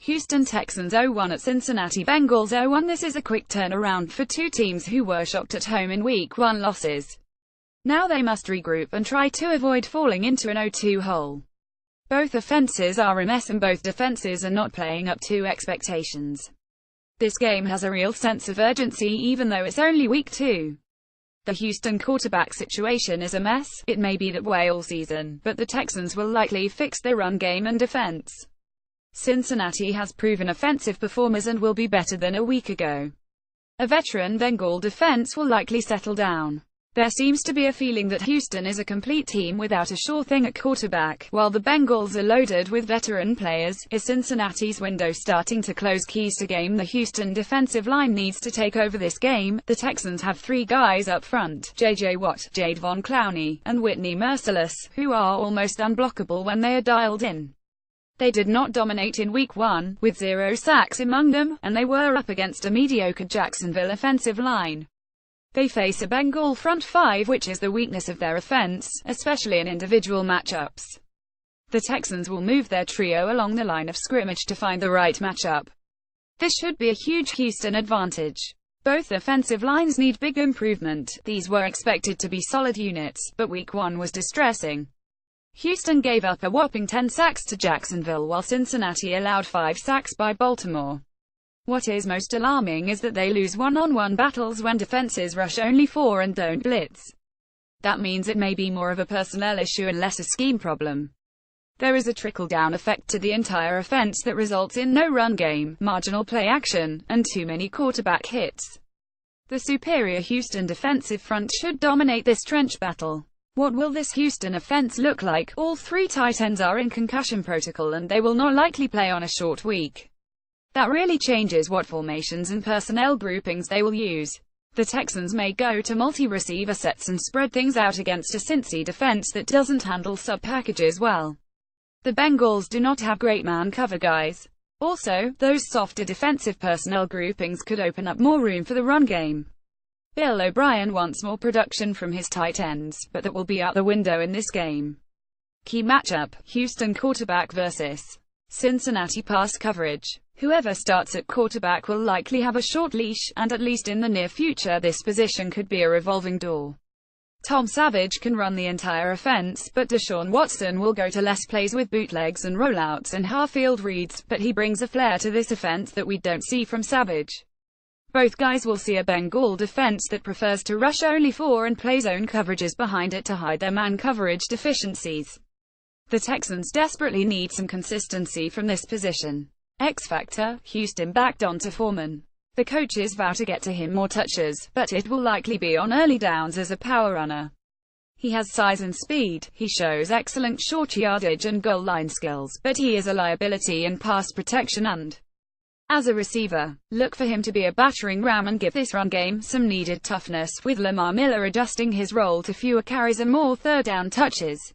Houston Texans 0-1 at Cincinnati Bengals 0-1. This is a quick turnaround for two teams who were shocked at home in Week 1 losses. Now they must regroup and try to avoid falling into an 0-2 hole. Both offenses are a mess and both defenses are not playing up to expectations. This game has a real sense of urgency even though it's only Week 2. The Houston quarterback situation is a mess. It may be that way all season, but the Texans will likely fix their run game and defense. Cincinnati has proven offensive performers and will be better than a week ago. A veteran Bengal defense will likely settle down. There seems to be a feeling that Houston is a complete team without a sure thing at quarterback, while the Bengals are loaded with veteran players. Is Cincinnati's window starting to close? Keys to game. The Houston defensive line needs to take over this game. The Texans have three guys up front, J.J. Watt, Jadeveon Clowney, and Whitney Mercilus, who are almost unblockable when they are dialed in. They did not dominate in Week 1, with 0 sacks among them, and they were up against a mediocre Jacksonville offensive line. They face a Bengal front five, which is the weakness of their offense, especially in individual matchups. The Texans will move their trio along the line of scrimmage to find the right matchup. This should be a huge Houston advantage. Both offensive lines need big improvement. These were expected to be solid units, but Week 1 was distressing. Houston gave up a whopping 10 sacks to Jacksonville while Cincinnati allowed 5 sacks by Baltimore. What is most alarming is that they lose one-on-one battles when defenses rush only 4 and don't blitz. That means it may be more of a personnel issue and less a scheme problem. There is a trickle-down effect to the entire offense that results in no run game, marginal play action, and too many quarterback hits. The superior Houston defensive front should dominate this trench battle. What will this Houston offense look like? All three tight ends are in concussion protocol and they will not likely play on a short week. That really changes what formations and personnel groupings they will use. The Texans may go to multi-receiver sets and spread things out against a Cincy defense that doesn't handle sub-packages well. The Bengals do not have great man cover guys. Also, those softer defensive personnel groupings could open up more room for the run game. Bill O'Brien wants more production from his tight ends, but that will be out the window in this game. Key matchup: Houston quarterback versus Cincinnati pass coverage. Whoever starts at quarterback will likely have a short leash, and at least in the near future this position could be a revolving door. Tom Savage can run the entire offense, but Deshaun Watson will go to less plays with bootlegs and rollouts and half-field reads, but he brings a flair to this offense that we don't see from Savage. Both guys will see a Bengal defense that prefers to rush only 4 and play zone coverages behind it to hide their man coverage deficiencies. The Texans desperately need some consistency from this position. X Factor: Houston backed D'Onta Foreman. The coaches vow to get to him more touches, but it will likely be on early downs as a power runner. He has size and speed, he shows excellent short yardage and goal line skills, but he is a liability in pass protection and as a receiver. Look for him to be a battering ram and give this run game some needed toughness, with Lamar Miller adjusting his role to fewer carries and more third down touches.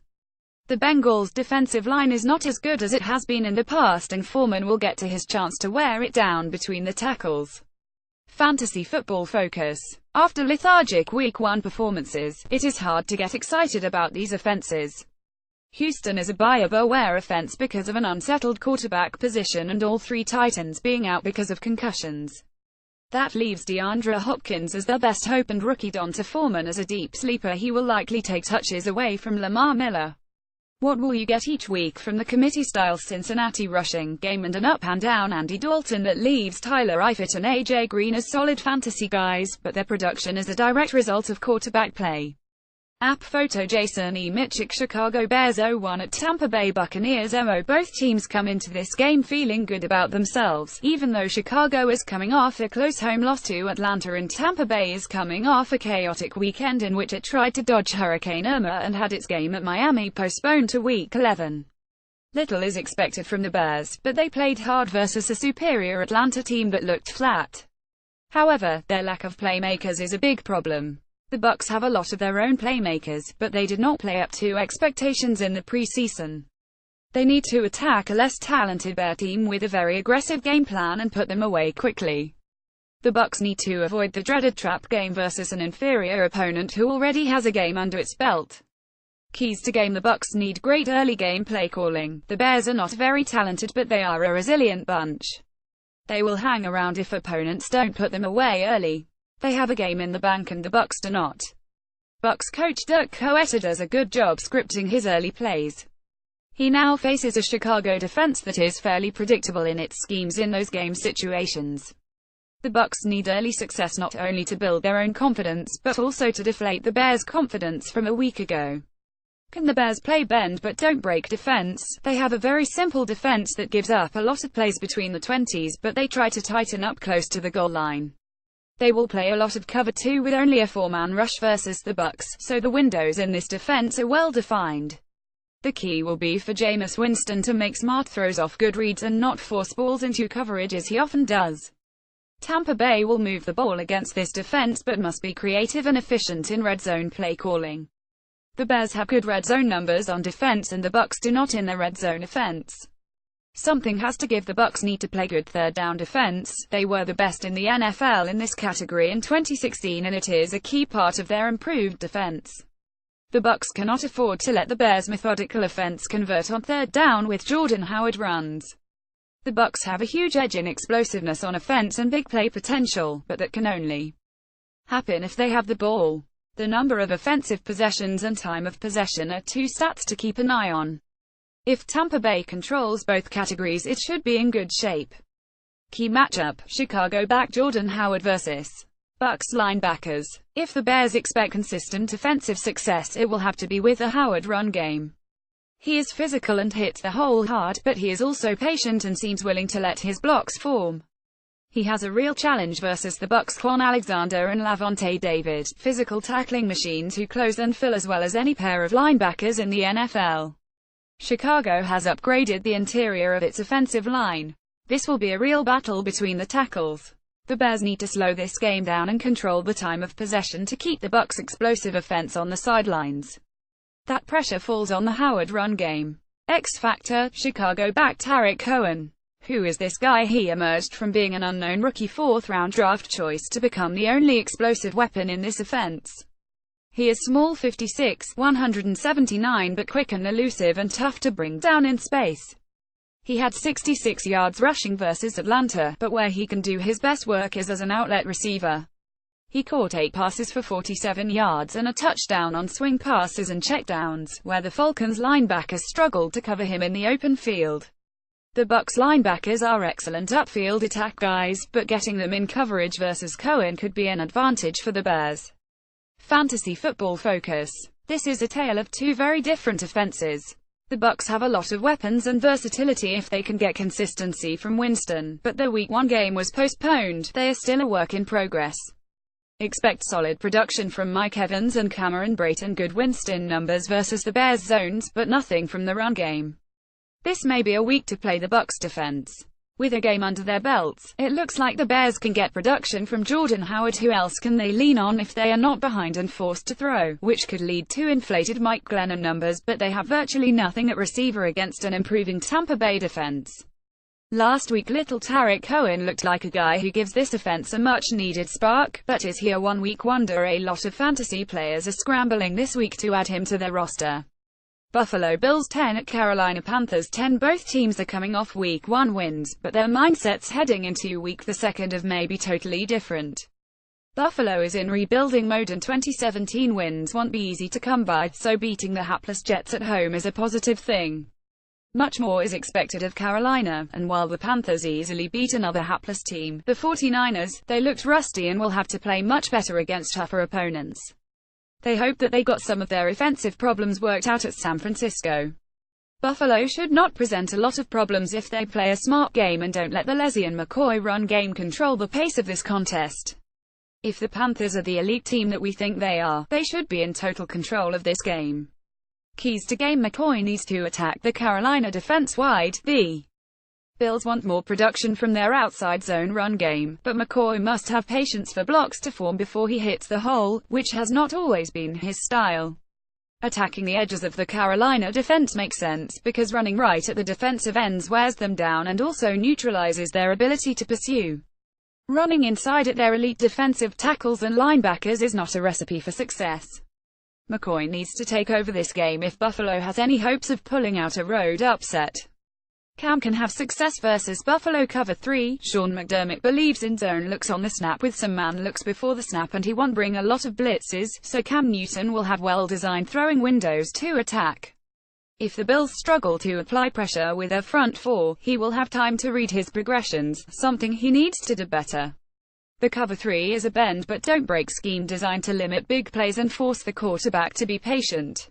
The Bengals' defensive line is not as good as it has been in the past and Foreman will get to his chance to wear it down between the tackles. Fantasy football focus. After lethargic Week 1 performances, it is hard to get excited about these offenses. Houston is a buyer-beware offense because of an unsettled quarterback position and all three tight ends being out because of concussions. That leaves DeAndre Hopkins as their best hope and rookie D'Onta Foreman as a deep sleeper. He will likely take touches away from Lamar Miller. What will you get each week from the committee-style Cincinnati rushing game and an up-and-down Andy Dalton that leaves Tyler Eifert and A.J. Green as solid fantasy guys, but their production is a direct result of quarterback play? App photo: Jason E. Mitchell. Chicago Bears 0-1 at Tampa Bay Buccaneers 0-0. Both teams come into this game feeling good about themselves, even though Chicago is coming off a close home loss to Atlanta and Tampa Bay is coming off a chaotic weekend in which it tried to dodge Hurricane Irma and had its game at Miami postponed to Week 11. Little is expected from the Bears, but they played hard versus a superior Atlanta team that looked flat. However, their lack of playmakers is a big problem. The Bucs have a lot of their own playmakers, but they did not play up to expectations in the preseason. They need to attack a less talented Bear team with a very aggressive game plan and put them away quickly. The Bucs need to avoid the dreaded trap game versus an inferior opponent who already has a game under its belt. Keys to game: the Bucks need great early game play calling. The Bears are not very talented, but they are a resilient bunch. They will hang around if opponents don't put them away early. They have a game in the bank and the Bucks do not. Bucks coach Dirk Koetter does a good job scripting his early plays. He now faces a Chicago defense that is fairly predictable in its schemes in those game situations. The Bucks need early success not only to build their own confidence, but also to deflate the Bears' confidence from a week ago. Can the Bears play bend but don't break defense? They have a very simple defense that gives up a lot of plays between the 20s, but they try to tighten up close to the goal line. They will play a lot of cover 2 with only a 4-man rush versus the Bucks, so the windows in this defense are well defined. The key will be for Jameis Winston to make smart throws off good reads and not force balls into coverage as he often does. Tampa Bay will move the ball against this defense but must be creative and efficient in red zone play calling. The Bears have good red zone numbers on defense and the Bucks do not in their red zone offense. Something has to give. The Bucks need to play good third down defense. They were the best in the NFL in this category in 2016 and it is a key part of their improved defense. The Bucks cannot afford to let the Bears' methodical offense convert on third down with Jordan Howard runs. The Bucks have a huge edge in explosiveness on offense and big play potential, but that can only happen if they have the ball. The number of offensive possessions and time of possession are two stats to keep an eye on. If Tampa Bay controls both categories, it should be in good shape. Key matchup: Chicago back Jordan Howard versus Bucks linebackers. If the Bears expect consistent offensive success, it will have to be with a Howard run game. He is physical and hits the hole hard, but he is also patient and seems willing to let his blocks form. He has a real challenge versus the Bucks' Kwon Alexander and Lavonte David, physical tackling machines who close and fill as well as any pair of linebackers in the NFL. Chicago has upgraded the interior of its offensive line. This will be a real battle between the tackles. The Bears need to slow this game down and control the time of possession to keep the Bucks' explosive offense on the sidelines. That pressure falls on the Howard run game. X Factor: Chicago back Tarik Cohen. Who is this guy? He emerged from being an unknown rookie 4th-round draft choice to become the only explosive weapon in this offense. He is small, 56, 179, but quick and elusive and tough to bring down in space. He had 66 yards rushing versus Atlanta, but where he can do his best work is as an outlet receiver. He caught 8 passes for 47 yards and a touchdown on swing passes and checkdowns, where the Falcons linebackers struggled to cover him in the open field. The Bucks linebackers are excellent upfield attack guys, but getting them in coverage versus Cohen could be an advantage for the Bears. Fantasy football focus: this is a tale of two very different offenses. The Bucks have a lot of weapons and versatility if they can get consistency from Winston, but their Week 1 game was postponed. They are still a work in progress. Expect solid production from Mike Evans and Cameron Brate and good Winston numbers versus the Bears zones, but nothing from the run game. This may be a week to play the Bucks defense. With a game under their belts, it looks like the Bears can get production from Jordan Howard. Who else can they lean on if they are not behind and forced to throw, which could lead to inflated Mike Glennon numbers, but they have virtually nothing at receiver against an improving Tampa Bay defense. Last week little Tarik Cohen looked like a guy who gives this offense a much-needed spark, but is he a one-week wonder? A lot of fantasy players are scrambling this week to add him to their roster. Buffalo Bills 10 at Carolina Panthers 10. Both teams are coming off Week 1 wins, but their mindsets heading into Week the 2nd of May be totally different. Buffalo is in rebuilding mode and 2017 wins won't be easy to come by, so beating the hapless Jets at home is a positive thing. Much more is expected of Carolina, and while the Panthers easily beat another hapless team, the 49ers, they looked rusty and will have to play much better against tougher opponents. They hope that they got some of their offensive problems worked out at San Francisco. Buffalo should not present a lot of problems if they play a smart game and don't let the LeSean McCoy run game control the pace of this contest. If the Panthers are the elite team that we think they are, they should be in total control of this game. Keys to game: McCoy needs to attack the Carolina defense wide. The Bills want more production from their outside zone run game, but McCoy must have patience for blocks to form before he hits the hole, which has not always been his style. Attacking the edges of the Carolina defense makes sense, because running right at the defensive ends wears them down and also neutralizes their ability to pursue. Running inside at their elite defensive tackles and linebackers is not a recipe for success. McCoy needs to take over this game if Buffalo has any hopes of pulling out a road upset. Cam can have success versus Buffalo cover 3. Sean McDermott believes in zone looks on the snap with some man looks before the snap, and he won't bring a lot of blitzes, so Cam Newton will have well-designed throwing windows to attack. If the Bills struggle to apply pressure with their front four, he will have time to read his progressions, something he needs to do better. The cover 3 is a bend but don't break scheme designed to limit big plays and force the quarterback to be patient.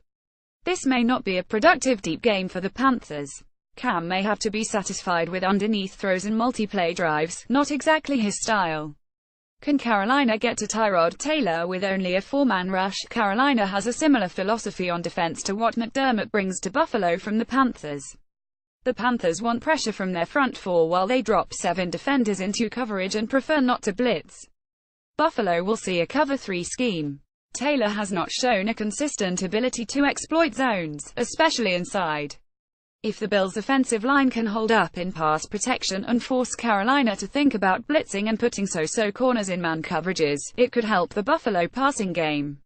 This may not be a productive deep game for the Panthers. Cam may have to be satisfied with underneath throws and multiplay drives, not exactly his style. Can Carolina get to Tyrod Taylor with only a four-man rush? Carolina has a similar philosophy on defense to what McDermott brings to Buffalo from the Panthers. The Panthers want pressure from their front four while they drop 7 defenders into coverage and prefer not to blitz. Buffalo will see a cover 3 scheme. Taylor has not shown a consistent ability to exploit zones, especially inside. If the Bills' offensive line can hold up in pass protection and force Carolina to think about blitzing and putting so-so corners in man coverages, it could help the Buffalo passing game.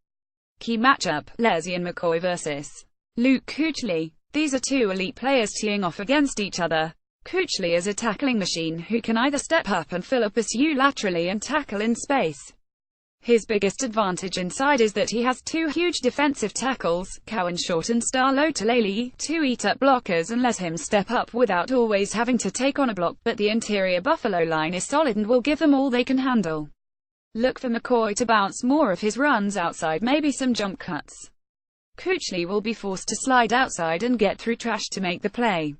Key matchup: LeSean McCoy vs. Luke Kuechly. These are two elite players teeing off against each other. Kuechly is a tackling machine who can either step up and fill a pursuit laterally and tackle in space. His biggest advantage inside is that he has 2 huge defensive tackles, Cowan Short and Star Lotulelei, to eat up blockers and let him step up without always having to take on a block, but the interior Buffalo line is solid and will give them all they can handle. Look for McCoy to bounce more of his runs outside, maybe some jump cuts. Kuechly will be forced to slide outside and get through trash to make the play.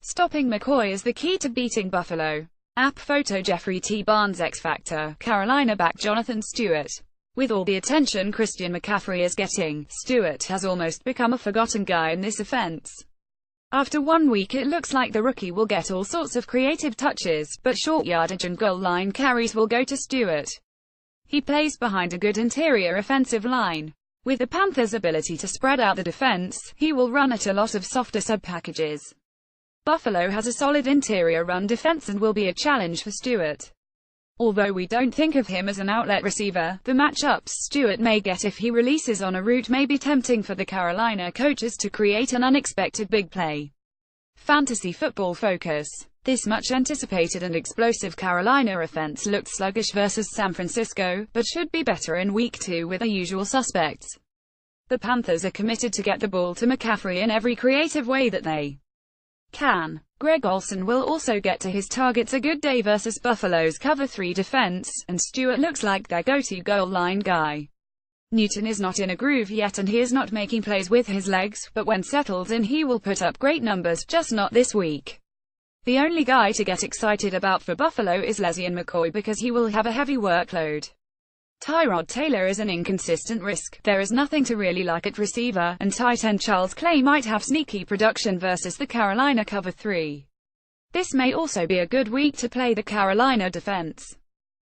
Stopping McCoy is the key to beating Buffalo. App photo: Jeffrey T. Barnes X Factor, Carolina back Jonathan Stewart. With all the attention Christian McCaffrey is getting, Stewart has almost become a forgotten guy in this offense. After 1 week it looks like the rookie will get all sorts of creative touches, but short yardage and goal line carries will go to Stewart. He plays behind a good interior offensive line. With the Panthers' ability to spread out the defense, he will run at a lot of softer sub-packages. Buffalo has a solid interior run defense and will be a challenge for Stewart. Although we don't think of him as an outlet receiver, the matchups Stewart may get if he releases on a route may be tempting for the Carolina coaches to create an unexpected big play. Fantasy Football Focus. This much anticipated and explosive Carolina offense looked sluggish versus San Francisco, but should be better in Week 2 with the usual suspects. The Panthers are committed to get the ball to McCaffrey in every creative way that they can. Greg Olsen will also get to his targets. A good day versus Buffalo's cover 3 defense, and Stewart looks like their go-to goal line guy. Newton is not in a groove yet and he is not making plays with his legs, but when settled in he will put up great numbers, just not this week. The only guy to get excited about for Buffalo is LeSean McCoy because he will have a heavy workload. Tyrod Taylor is an inconsistent risk. There is nothing to really like at receiver, and tight end Charles Clay might have sneaky production versus the Carolina cover 3. This may also be a good week to play the Carolina defense.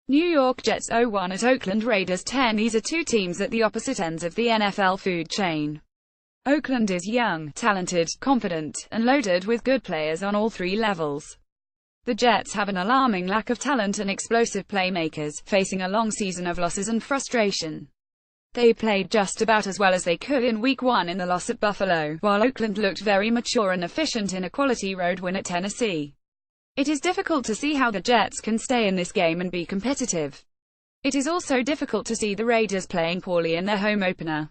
New York Jets 0-1 at Oakland Raiders 10. These are two teams at the opposite ends of the NFL food chain. Oakland is young, talented, confident, and loaded with good players on all 3 levels. The Jets have an alarming lack of talent and explosive playmakers, facing a long season of losses and frustration. They played just about as well as they could in Week 1 in the loss at Buffalo, while Oakland looked very mature and efficient in a quality road win at Tennessee. It is difficult to see how the Jets can stay in this game and be competitive. It is also difficult to see the Raiders playing poorly in their home opener.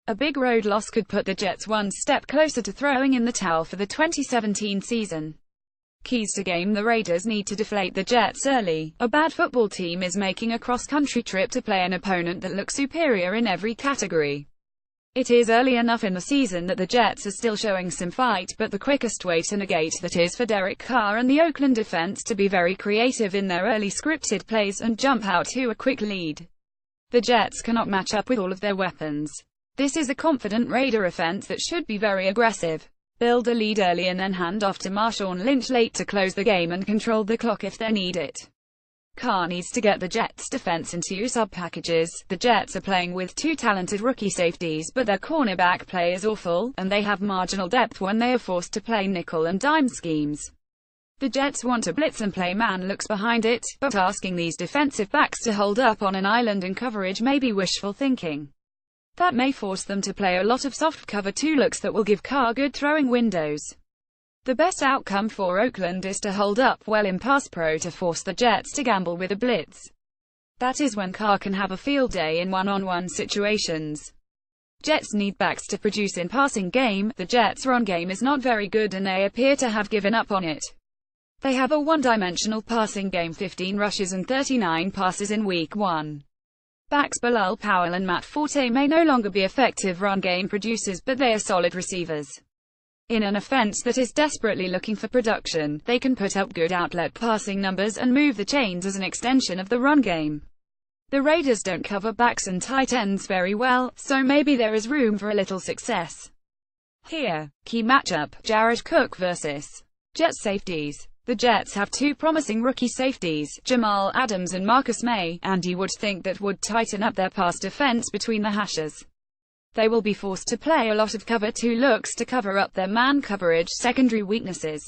A big road loss could put the Jets one step closer to throwing in the towel for the 2017 season. Keys to game: the Raiders need to deflate the Jets early. A bad football team is making a cross-country trip to play an opponent that looks superior in every category. It is early enough in the season that the Jets are still showing some fight, but the quickest way to negate that is for Derek Carr and the Oakland defense to be very creative in their early scripted plays and jump out to a quick lead. The Jets cannot match up with all of their weapons. This is a confident Raider offense that should be very aggressive. Build a lead early and then hand off to Marshawn Lynch late to close the game and control the clock if they need it. Carr needs to get the Jets' defense into sub-packages. The Jets are playing with 2 talented rookie safeties, but their cornerback play is awful, and they have marginal depth when they are forced to play nickel and dime schemes. The Jets want to blitz and play man looks behind it, but asking these defensive backs to hold up on an island in coverage may be wishful thinking. That may force them to play a lot of soft cover 2 looks that will give Carr good throwing windows. The best outcome for Oakland is to hold up well in pass pro to force the Jets to gamble with a blitz. That is when Carr can have a field day in one-on-one situations. Jets need backs to produce in passing game. The Jets' run game is not very good and they appear to have given up on it. They have a one-dimensional passing game, 15 rushes and 39 passes in Week 1. Backs Bilal Powell and Matt Forte may no longer be effective run game producers, but they are solid receivers. In an offense that is desperately looking for production, they can put up good outlet passing numbers and move the chains as an extension of the run game. The Raiders don't cover backs and tight ends very well, so maybe there is room for a little success. Here, key matchup, Jared Cook vs. Jets safeties. The Jets have two promising rookie safeties, Jamal Adams and Marcus May, and you would think that would tighten up their pass defense between the hashes. They will be forced to play a lot of cover 2 looks to cover up their man coverage secondary weaknesses.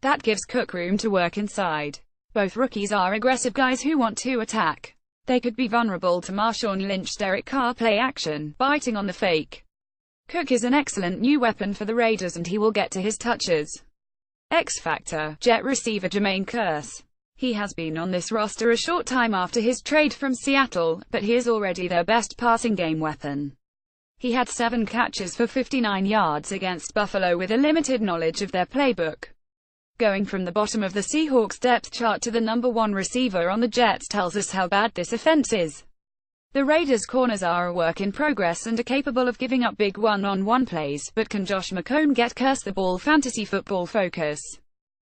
That gives Cook room to work inside. Both rookies are aggressive guys who want to attack. They could be vulnerable to Marshawn Lynch, Derek Carr play action, biting on the fake. Cook is an excellent new weapon for the Raiders and he will get to his touches. X Factor, Jet receiver Jermaine Kearse. He has been on this roster a short time after his trade from Seattle, but he is already their best passing game weapon. He had 7 catches for 59 yards against Buffalo with a limited knowledge of their playbook. Going from the bottom of the Seahawks depth chart to the number 1 receiver on the Jets tells us how bad this offense is. The Raiders' corners are a work in progress and are capable of giving up big one-on-one plays, but can Josh McCown get Kearse the ball? Fantasy Football Focus.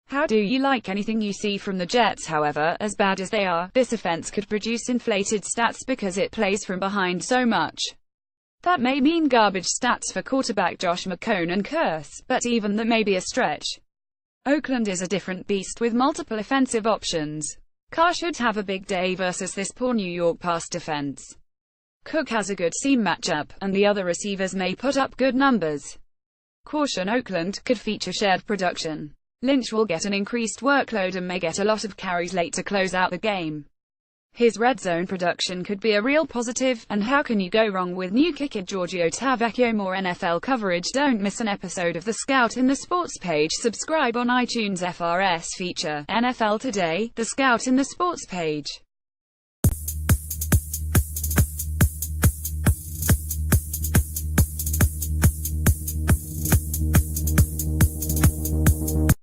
How do you like anything you see from the Jets? However, as bad as they are, this offense could produce inflated stats because it plays from behind so much. That may mean garbage stats for quarterback Josh McCown and Kearse, but even that may be a stretch. Oakland is a different beast with multiple offensive options. Carr should have a big day versus this poor New York pass defense. Cook has a good seam matchup, and the other receivers may put up good numbers. Caution: Oakland could feature shared production. Lynch will get an increased workload and may get a lot of carries late to close out the game. His red zone production could be a real positive, and how can you go wrong with new kicker Giorgio Tavecchio? More NFL coverage. Don't miss an episode of The Scout in the Sports page. Subscribe on iTunes. FRS feature, NFL Today, The Scout in the Sports page.